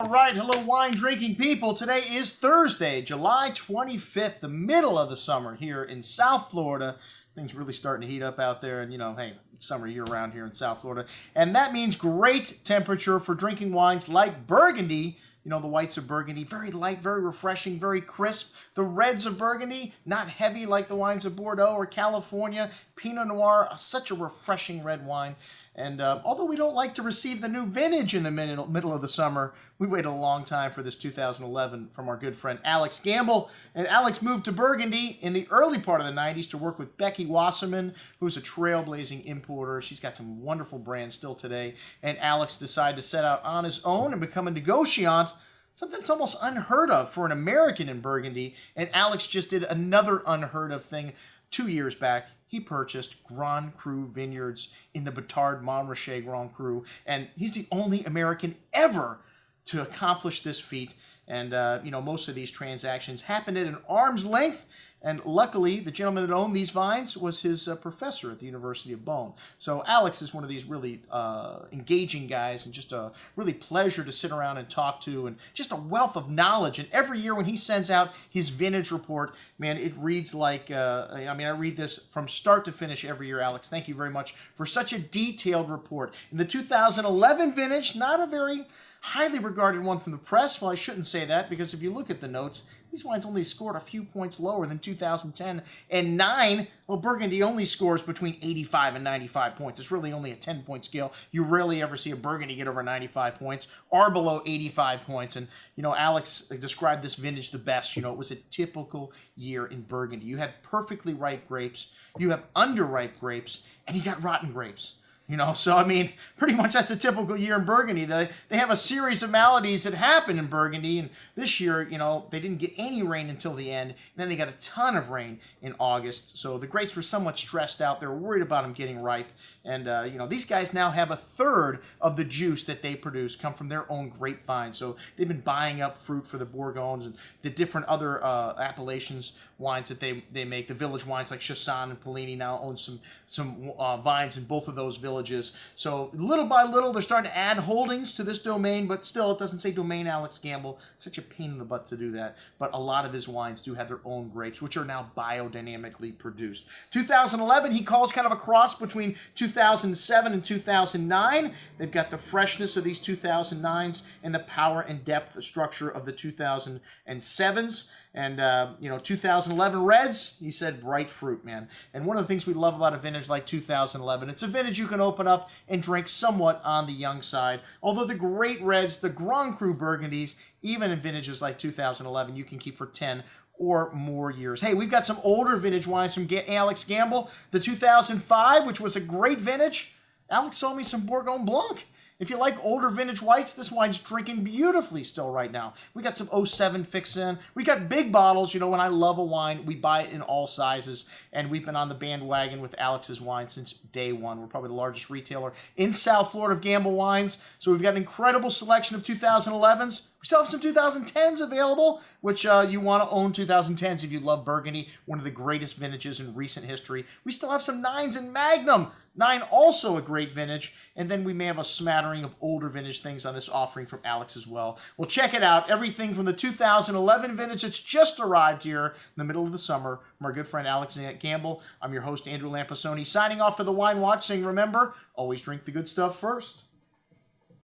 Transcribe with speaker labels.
Speaker 1: All right, hello wine drinking people. Today is Thursday, July 25th, the middle of the summer here in South Florida. Things really starting to heat up out there, and hey, it's summer year round here in South Florida. And that means great temperature for drinking wines like Burgundy. The whites of Burgundy, very light, very refreshing, very crisp. The reds of Burgundy, not heavy like the wines of Bordeaux or California. Pinot Noir, such a refreshing red wine. And although we don't like to receive the new vintage in the middle of the summer, we waited a long time for this 2011 from our good friend Alex Gambal. And Alex moved to Burgundy in the early part of the 90s to work with Becky Wasserman, who's a trailblazing importer. She's got some wonderful brands still today. And Alex decided to set out on his own and become a negotiant, something that's almost unheard of for an American in Burgundy. And Alex just did another unheard of thing 2 years back. He purchased Grand Cru Vineyards in the Batard Montrachet Grand Cru. And he's the only American ever to accomplish this feat. And, most of these transactions happened at an arm's length. And luckily, the gentleman that owned these vines was his professor at the University of Bonn. So Alex is one of these really engaging guys, and just a really pleasure to sit around and talk to, and just a wealth of knowledge. And every year when he sends out his vintage report, man, it reads like, I read this from start to finish every year. Alex, thank you very much for such a detailed report. In the 2011 vintage, not a very highly regarded one from the press. Well, I shouldn't say that, because if you look at the notes, these wines only scored a few points lower than 2010 and 9. Well, Burgundy only scores between 85 and 95 points. It's really only a 10-point scale. You rarely ever see a Burgundy get over 95 points or below 85 points. And, Alex described this vintage the best. It was a typical year in Burgundy. You had perfectly ripe grapes, you have underripe grapes, and you got rotten grapes. So, pretty much that's a typical year in Burgundy. They have a series of maladies that happen in Burgundy, and this year, they didn't get any rain until the end, and then they got a ton of rain in August. So the grapes were somewhat stressed out. They were worried about them getting ripe, and, these guys now have a third of the juice that they produce come from their own grapevines. So they've been buying up fruit for the Bourgognes and the different other appellations wines that they make. The village wines like Chassagne and Polini now own some vines in both of those villages. So little by little, they're starting to add holdings to this domain, but still, it doesn't say domain Alex Gambal. Such a pain in the butt to do that. But a lot of his wines do have their own grapes, which are now biodynamically produced. 2011, he calls kind of a cross between 2007 and 2009. They've got the freshness of these 2009s and the power and depth structure of the 2007s. And, 2011 reds, he said bright fruit, man. And one of the things we love about a vintage like 2011, it's a vintage you can open up and drink somewhat on the young side. Although the great reds, the Grand Cru Burgundies, even in vintages like 2011, you can keep for 10 or more years. Hey, we've got some older vintage wines from Alex Gambal. The 2005, which was a great vintage. Alex sold me some Bourgogne Blanc. If you like older vintage whites, this wine's drinking beautifully still right now. We got some 07 fix-in. We got big bottles. When I love a wine, we buy it in all sizes. And we've been on the bandwagon with Alex's wine since day one. We're probably the largest retailer in South Florida of Gambal wines. So we've got an incredible selection of 2011s. We still have some 2010s available, which you want to own 2010s if you love Burgundy, one of the greatest vintages in recent history. We still have some 9s in Magnum. 9 also a great vintage. And then we may have a smattering of older vintage things on this offering from Alex as well. Well, check it out. Everything from the 2011 vintage that's just arrived here in the middle of the summer from our good friend Alex Gambal. I'm your host, Andrew Lamposoni, signing off for the Wine Watch, saying remember, always drink the good stuff first.